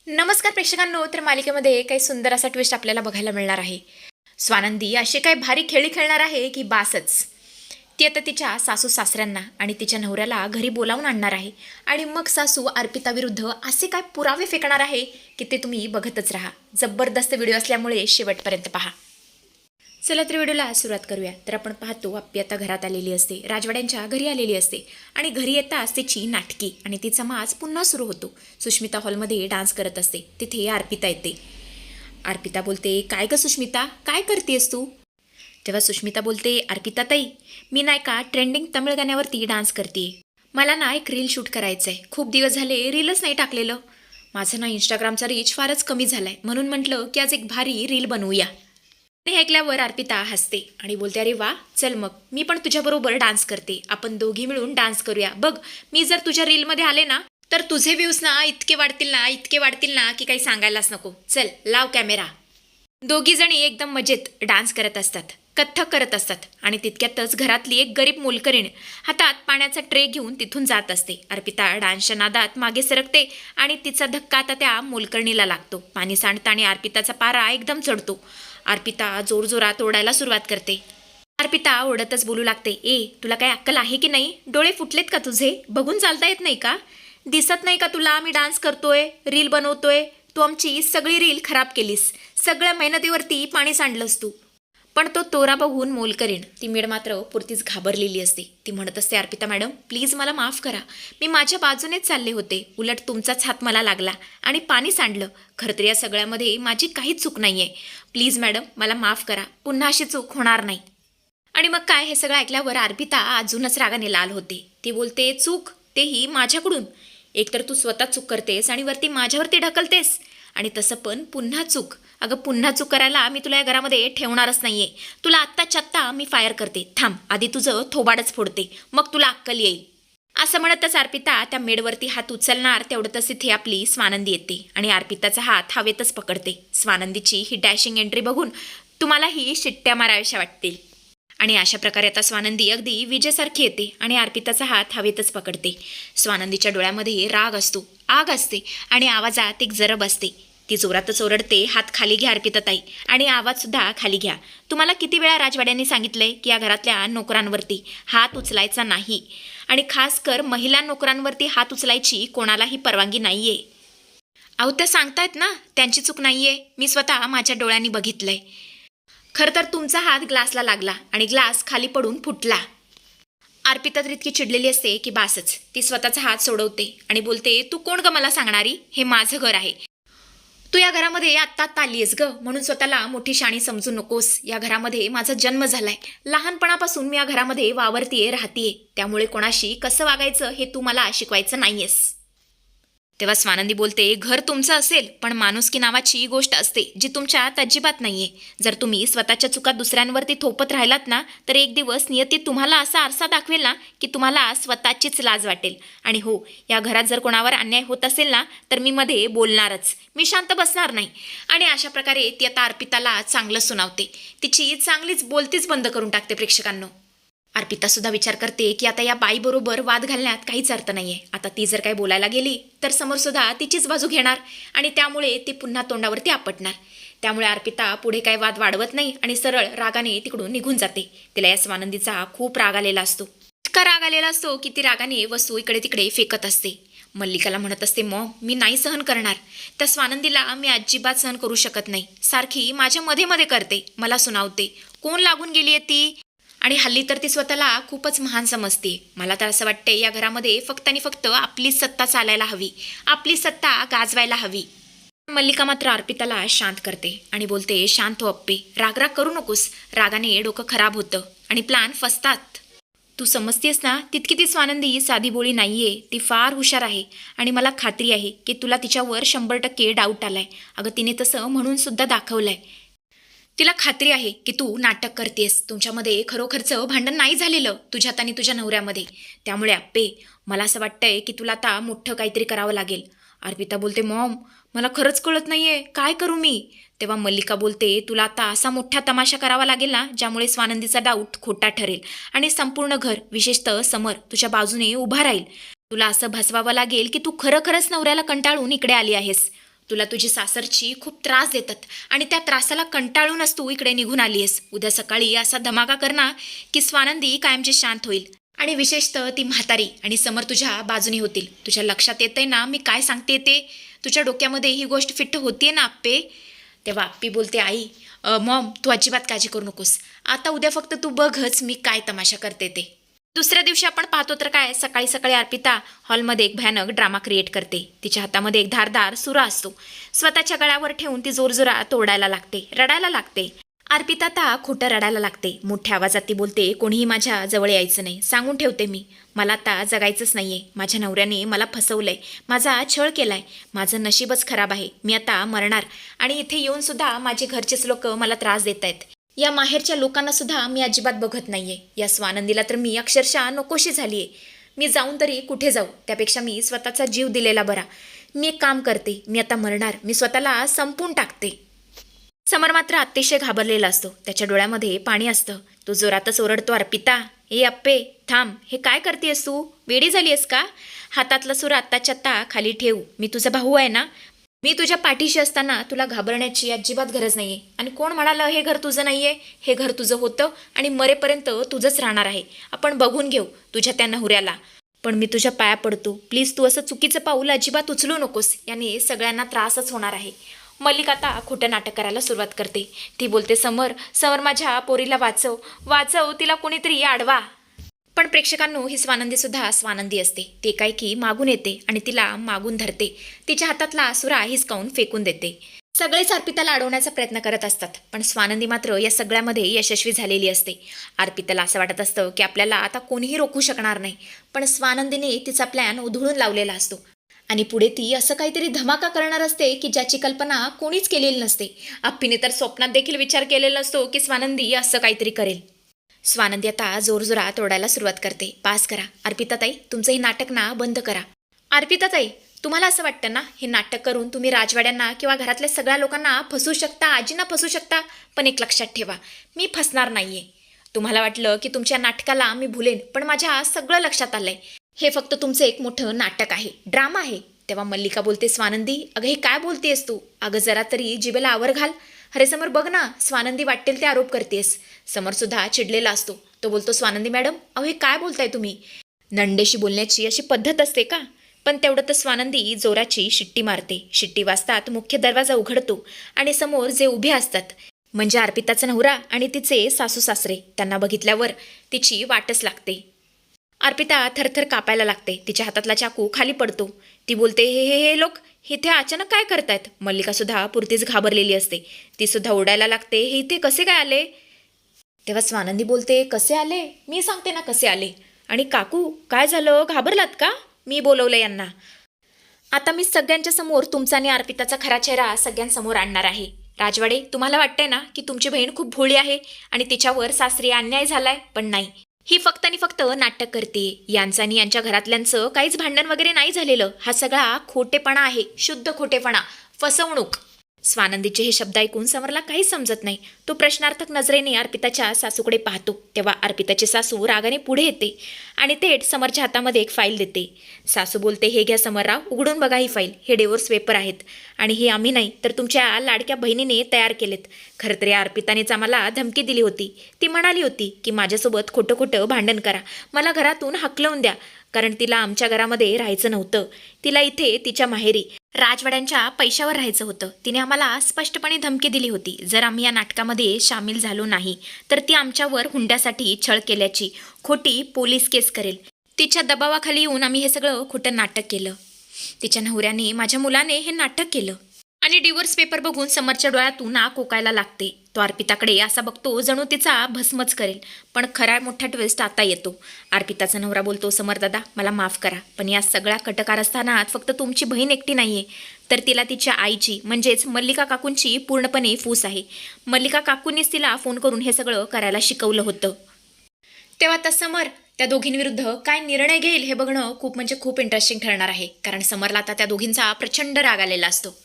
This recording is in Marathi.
नमस्कार प्रेक्षकांनो, तर मालिकेमध्ये काही सुंदर असा ट्विस्ट आपल्याला बघायला मिळणार आहे. स्वानंदी अशी काही भारी खेळी खेळणार आहे की बासच. ती आता तिच्या सासू सासऱ्यांना आणि तिच्या नवऱ्याला घरी बोलावून आणणार आहे आणि मग सासू अर्पिताविरुद्ध असे काय पुरावे फेकणार आहे की ते तुम्ही बघतच राहा. जबरदस्त व्हिडिओ असल्यामुळे शेवटपर्यंत पहा. चला तर व्हिडिओला सुरुवात करूया. तर आपण पाहतो आप्पी आता घरात आलेली असते, राजवाड्यांच्या घरी आलेली असते आणि घरी येताच तिची नाटकी आणि तिचा माज पुन्हा सुरू होतो. सुष्मिता हॉलमध्ये डान्स करत असते. तिथे अर्पिता येते. अर्पिता बोलते, काय ग सुष्मिता, काय करतेस तू? तेव्हा सुष्मिता बोलते, अर्पिता ताई, मी नाही का ट्रेंडिंग तमिळ गाण्यावरती डान्स करते. मला ना एक रील शूट करायचं आहे. खूप दिवस झाले रीलच नाही टाकलेलं. माझं ना इंस्टाग्रामचा रीच फारच कमी झालाय, म्हणून म्हटलं की आज एक भारी रील बनवूया. हे ऐकल्यावर अर्पिता हसते आणि बोलते, अरे वा, चल मग मी पण तुझ्याबरोबर डान्स करते. आपण दोघी मिळून डान्स करूया. बघ, मी जर तुझ्या रीलमध्ये आले ना तर तुझे व्ह्यूज ना इतके वाढतील ना की काही सांगायलाच नको. चल, लाव कॅमेरा. दोघी जणी एकदम मजेत डान्स करत असतात, कथ्थक करत असतात आणि तितक्यातच घरातली एक गरीब मोलकरीण हातात पाण्याचा ट्रे घेऊन तिथून जात असते. अर्पिता डान्सच्या नादात मागे सरकते आणि तिचा धक्का आता त्या मोलकरणीला लागतो. पाणी सांडताना अर्पिताचा पारा एकदम चढतो. अर्पिता जोरजोरात ओरडायला सुरुवात करते. अर्पिता ओरडतच बोलू लागते, तुला काय अक्कल आहे की नाही? डोळे फुटलेत का तुझे? बघून चालता येत नाही का? दिसत नाही का तुला मी डान्स करतोय, रील बनवतोय? तू आमची सगळी रील खराब केलीस. सगळ्या मेहनतीवरती पाणी सांडलंस तू. पण तो तोरा बघून मोलकरीण ती मेड मात्र पुरतीच घाबरलेली असते. ती म्हणत असते, अर्पिता मॅडम, प्लीज मला माफ करा. मी माझ्या बाजूनेच चालले होते, उलट तुमचाच हात मला लागला आणि पाणी सांडलं. खरं तर या सगळ्यामध्ये माझी काहीच चूक नाही आहे. प्लीज मॅडम, मला माफ करा. पुन्हा अशी चूक होणार नाही. आणि मग काय, हे सगळं ऐकल्यावर अर्पिता अजूनच रागाने लाल होते. ती बोलते, चूक तेही माझ्याकडून? एकतर तू स्वतः चूक करतेस आणि वरती माझ्यावरती ढकलतेस. आणि तसं पण पुन्हा चूक. अगं, पुन्हा चूक करायला मी तुला या घरामध्ये ठेवणारच नाहीये. तुला आत्ताच्या आत्ता मी फायर करते. थांब, आधी तुझं थोबाडच फोडते, मग तुला अक्कल येईल. असं म्हणतच अर्पिता त्या मेडवरती हात उचलणार तेवढंच तिथे आपली स्वानंदी येते आणि अर्पिताचा हात हवेतच पकडते. स्वानंदीची ही डॅशिंग एंट्री बघून तुम्हालाही शिट्ट्या माराव्याशा वाटतील. आणि अशा प्रकारे आता स्वानंदी अगदी विजेसारखी येते आणि अर्पिताचा हात हवेतच पकडते. स्वानंदीच्या डोळ्यामध्ये राग असतो, आग असते आणि आवाजात एक जरब असते. ती जोरातच ओरडते, हात खाली घ्या अर्पिताताई आणि आवाजसुद्धा खाली घ्या. तुम्हाला किती वेळा राजवाड्यांनी सांगितलंय की या घरातल्या नोकरांवरती हात उचलायचा नाही आणि खास कर महिला नोकरांवरती हात उचलायची कोणालाही परवानगी नाहीये. अहो, त्या सांगतायत ना त्यांची चूक नाहीये. मी स्वतः माझ्या डोळ्यांनी बघितलंय. खरं तर तुमचा हात ग्लासला लागला आणि ग्लास खाली पडून फुटला. अर्पिता तर इतकी चिडलेली असते की बासच. ती स्वतःचा हात सोडवते आणि बोलते, तू कोण ग मला सांगणारी? हे माझं घर आहे. तू या घरामध्ये आत्ता आली आहेस ग, म्हणून स्वतःला मोठी शाणी समजू नकोस. या घरामध्ये माझा जन्म झालाय. लहानपणापासून मी या घरामध्ये वावरतीये, राहतीये. त्यामुळे कोणाशी कसं वागायचं हे तू मला शिकवायचं नाहीयेस. तेव्हा स्वानंदी बोलते, घर तुमचं असेल पण माणुसकी नावाची गोष्ट असते जी तुमच्यात अजिबात नाहीये. जर तुम्ही स्वतःच्या चुका दुसऱ्यांवरती थोपत राहिलात ना तर एक दिवस नियती तुम्हाला असा आरसा दाखवेल ना की तुम्हाला स्वतःचीच लाज वाटेल. आणि हो, या घरात जर कोणावर अन्याय होत असेल ना तर मी मध्ये बोलणारच. मी शांत बसणार नाही. आणि अशा प्रकारे ती आता अर्पिताला चांगलं सुनावते. तिची चांगलीच बोलतीच बंद करून टाकते. प्रेक्षकांनो, अर्पिता सुद्धा विचार करते की आता या बाईबरोबर वाद घालण्यात काहीच अर्थ नाहीये. आता ती जर काही बोलायला गेली तर समोर सुद्धा तिचीच बाजू घेणार आणि त्यामुळे ती पुन्हा तोंडावरती आपटणार. त्यामुळे अर्पिता पुढे काही वाद वाढवत नाही आणि सरळ रागाने तिकडून निघून जाते. तिला या स्वानंदीचा खूप राग आलेला असतो. इतका राग आलेला असतो की ती रागाने वस्तू इकडे तिकडे फेकत असते. मल्लिकाला म्हणत असते, मॉम, मी नाही सहन करणार. त्या स्वानंदीला मी अजिबात सहन करू शकत नाही. सारखी माझ्या मध्ये मध्ये करते, मला सुनावते. कोण लागून गेली आहे ती? आणि हल्ली तर ती स्वतःला खूपच महान समजते. मला तर असं वाटते या घरामध्ये फक्त आणि फक्त आपलीच सत्ता चालायला हवी, आपली सत्ता गाजवायला हवी. मल्लिका मात्र अर्पिताला शांत करते आणि बोलते, शांत हो अप्पे, रागराग करू नकोस. रागाने डोकं खराब होतं आणि प्लॅन फसतात. तू समजतेस ना, तितकी ती स्वानंदी साधी बोळी नाहीये. ती फार हुशार आहे आणि मला खात्री आहे की तुला तिच्यावर 100% डाऊट आलाय. अगं, तिने तसं म्हणून सुद्धा दाखवलंय. तिला खात्री आहे की तू नाटक करतेस. तुमच्यामध्ये खरोखरचं भांडण नाही झालेलं तुझ्यात आणि तुझ्या नवऱ्यामध्ये. त्यामुळे अप्पे, मला असं वाटतंय की तुला आता मोठं काहीतरी करावं लागेल. अर्पिता बोलते, मॉम, मला खरंच कळत नाहीये, काय करू मी? तेव्हा मल्लिका बोलते, तुला आता असा मोठा तमाशा करावा लागेल ना ज्यामुळे स्वानंदीचा डाऊट खोटा ठरेल आणि संपूर्ण घर, विशेषतः समर, तुझ्या बाजूने उभा राहील. तुला असं भासवावं लागेल की तू खरंच नवऱ्याला कंटाळून इकडे आली आहेस. तुला तुझी सासरची खूप त्रास देतात आणि त्या त्रासाला कंटाळूनच तू इकडे निघून आली आहेस. उद्या सकाळी असा धमाका कर ना की स्वानंदी कायमची शांत होईल आणि विशेषतः ती म्हातारी आणि समर तुझ्या बाजूने होतील. तुझ्या लक्षात येतंय ना मी काय सांगते ते? तुझ्या डोक्यामध्ये ही गोष्ट फिट्ट होतीये ना आप्पे? तेव्हा आप्पी बोलते, आई मॉम तू अजिबात काळजी करू नकोस. आता उद्या फक्त तू बघच मी काय तमाशा करते ते. दुसऱ्या दिवशी आपण पाहतो तर काय, सकाळी सकाळी अर्पिता हॉलमध्ये एक भयानक ड्रामा क्रिएट करते. तिच्या हातामध्ये एक धारदार सुरा असतो. स्वतःच्या गळ्यावर ठेवून ती जोरजोरात ओरडायला लागते, रडायला लागते. अर्पिता आता खोटं रडायला लागते. मोठ्या आवाजात ती बोलते, कोणीही माझ्या जवळ यायचं नाही, सांगून ठेवते मी. मला आता जगायचंच नाहीये. माझ्या नवऱ्याने मला फसवलंय, माझा छळ केलाय, माझं नशीबच खराब आहे. मी आता मरणार आणि इथे येऊन सुद्धा माझे घरचेच लोक मला त्रास देत आहेत. या माहेरच्या लोकांना सुद्धा मी अजिबात बघत नाहीये. या स्वानंदीला तर मी अक्षरशः नकोशी झालीये. मी जाऊन तरी कुठे जाऊ? त्यापेक्षा मी स्वतःचा जीव दिलेला बरा. मी एक काम करते, मी आता मरणार, मी स्वतःला संपून टाकते. समर मात्र अतिशय घाबरलेला असतो. त्याच्या डोळ्यामध्ये पाणी असतं. तो जोरातच ओरडतो, अर्पिता ए अप्पे थांब, हे काय करतेस तू? वेडी झाली आहेस का? हातातला सूर आत्ताच्या आत्ता खाली ठेव. मी तुझा भाऊ आहे ना? मी तुझ्या पाठीशी असताना तुला घाबरण्याची अजिबात गरज नाहीये. आणि कोण म्हणालं हे घर तुझं नाहीये? हे घर तुझं होतं आणि मरेपर्यंत तुझंच राहणार आहे. आपण बघून घेऊ तुझ्या त्या नवऱ्याला. पण मी तुझ्या पाया पडतो, प्लीज तू असं चुकीचं पाऊल अजिबात उचलू नकोस. याने सगळ्यांना त्रासच होणार आहे. मल्लिका आता खोटं नाटक करायला सुरुवात करते. ती बोलते, समर माझ्या पोरीला वाचव, वाचव, तिला कोणीतरी अडवा. पण प्रेक्षकांनो, ही स्वानंदी सुद्धा स्वानंदी असते. ती एकाएकी मागून येते आणि तिला मागून धरते. तिच्या हातातला सुरा हिसकावून फेकून देते. सगळेच अर्पिताला अडवण्याचा प्रयत्न करत असतात, पण स्वानंदी मात्र या सगळ्यामध्ये यशस्वी झालेली असते. अर्पिताला असं वाटत असतं की आपल्याला आता कोणीही रोखू शकणार नाही, पण स्वानंदीने तिचा प्लॅन उधळून लावलेला असतो आणि पुढे ती असं काहीतरी धमाका करणार असते की ज्याची कल्पना कोणीच केलेली नसते. आप्पीने तर स्वप्नात देखील विचार केलेला असतो की स्वानंदी असं काहीतरी करेल. स्वानंदी आता जोरजोरात ओरडायला सुरुवात करते, पास करा अर्पिताताई, तुमचं हे नाटक ना बंद करा. अर्पिताताई, तुम्हाला असं वाटतं ना हे नाटक करून तुम्ही राजवाड्यांना किंवा घरातल्या सगळ्या लोकांना फसवू शकता, आजींना फसवू शकता, पण एक लक्षात ठेवा, मी फसणार नाहीये. तुम्हाला वाटलं की तुमच्या नाटकाला मी भुलेन, पण माझ्या सगळं लक्षात आलंय. हे फक्त तुमचं एक मोठं नाटक आहे, ड्रामा आहे. तेव्हा मल्लिका बोलते, स्वानंदी अगं हे काय बोलतेस तू? अगं जरा तरी जिभेला आवर घाल. अरे समर बघ ना, स्वानंदी वाटेल ते आरोप करतेस. समर सुद्धा चिडलेला असतो. तो बोलतो, स्वानंदी मॅडम अहो हे काय बोलताय तुम्ही? नंडेशी बोलण्याची अशी पद्धत असते का? पण तेवढं तर स्वानंदी जोराची शिट्टी मारते. शिट्टी वाजतात मुख्य दरवाजा उघडतो आणि समोर जे उभे असतात म्हणजे अर्पिताचा नवरा आणि तिचे सासू सासरे, त्यांना बघितल्यावर तिची वाटच लागते. अर्पिता थरथर कापायला लागते. तिच्या हातातला चाकू खाली पडतो. ती बोलते, हे हे हे लोक इथे अचानक काय करतायत? मल्लिका सुद्धा पुरतीच घाबरलेली असते. ती सुद्धा ओरडायला लागते, हे इथे कसे काय आले? तेव्हा स्वानंदी बोलते, कसे आले? मी सांगते ना कसे आले. आणि काकू काय झालं, घाबरलात का? मी बोलवलं यांना. आता मी सगळ्यांच्या समोर तुमचा आणि अर्पिताचा खरा चेहरा सगळ्यांसमोर आणणार आहे. राजवाडे, तुम्हाला वाटतंय ना की तुमची बहीण खूप भोळी आहे आणि तिच्यावर सासरी अन्याय झालाय, पण नाही, ही फक्त आणि फक्त नाटक करते. यांचं आणि यांच्या घरातल्यांचं काहीच भांडण वगैरे नाही झालेलं. हा सगळा खोटेपणा आहे, शुद्ध खोटेपणा, फसवणूक. स्वानंदीचे हे शब्द ऐकून समरला काहीच समजत नाही. तो प्रश्नार्थक नजरेने अर्पिताच्या सासूकडे पाहतो. तेव्हा अर्पिताची सासू रागाने पुढे येते आणि थेट समरच्या हातामध्ये एक फाईल देते. सासू बोलते, हे घ्या समरराव, उघडून बघा ही फाईल. हे डिवोर्स पेपर आहेत आणि हे आम्ही नाही तर तुमच्या लाडक्या बहिणीने तयार केलेत. खरं तर या अर्पितानेच आम्हाला धमकी दिली होती. ती म्हणाली होती की माझ्यासोबत खोटं खोटं भांडण करा, मला घरातून हाकलवून द्या, कारण तिला आमच्या घरामध्ये राहायचं नव्हतं. तिला इथे तिच्या माहेरी राजवाड्यांच्या पैशावर राहायचं होतं. तिने आम्हाला स्पष्टपणे धमकी दिली होती, जर आम्ही या नाटकामध्ये सामील झालो नाही तर ती आमच्यावर हुंड्यासाठी छळ केल्याची खोटी पोलीस केस करेल. तिच्या दबावाखाली येऊन आम्ही हे सगळं खोटं नाटक केलं. तिच्या नवऱ्याने, माझ्या मुलाने हे नाटक केलं. आणि डिवोर्स पेपर बघून समरच्या डोळ्यातून नाक कोकायला लागते. तो अर्पिताकडे असा बघतो जणू तिचा भस्मच करेल. पण खरा मोठा ट्विस्ट आता येतो. अर्पिताचा नवरा बोलतो, समर दादा मला माफ करा, पण या सगळ्या कटकारस्थानात फक्त तुमची बहीण एकटी नाहीये, तर तिला तिच्या आईची म्हणजेच मल्लिका काकूंची पूर्णपणे फूस आहे. मल्लिका काकूंनीच तिला फोन करून हे सगळं करायला शिकवलं होतं. तेव्हा आता समर त्या दोघींविरुद्ध काय निर्णय घेईल हे बघणं खूप म्हणजे खूप इंटरेस्टिंग ठरणार आहे. कारण समरला आता त्या दोघींचा प्रचंड राग आलेला असतो.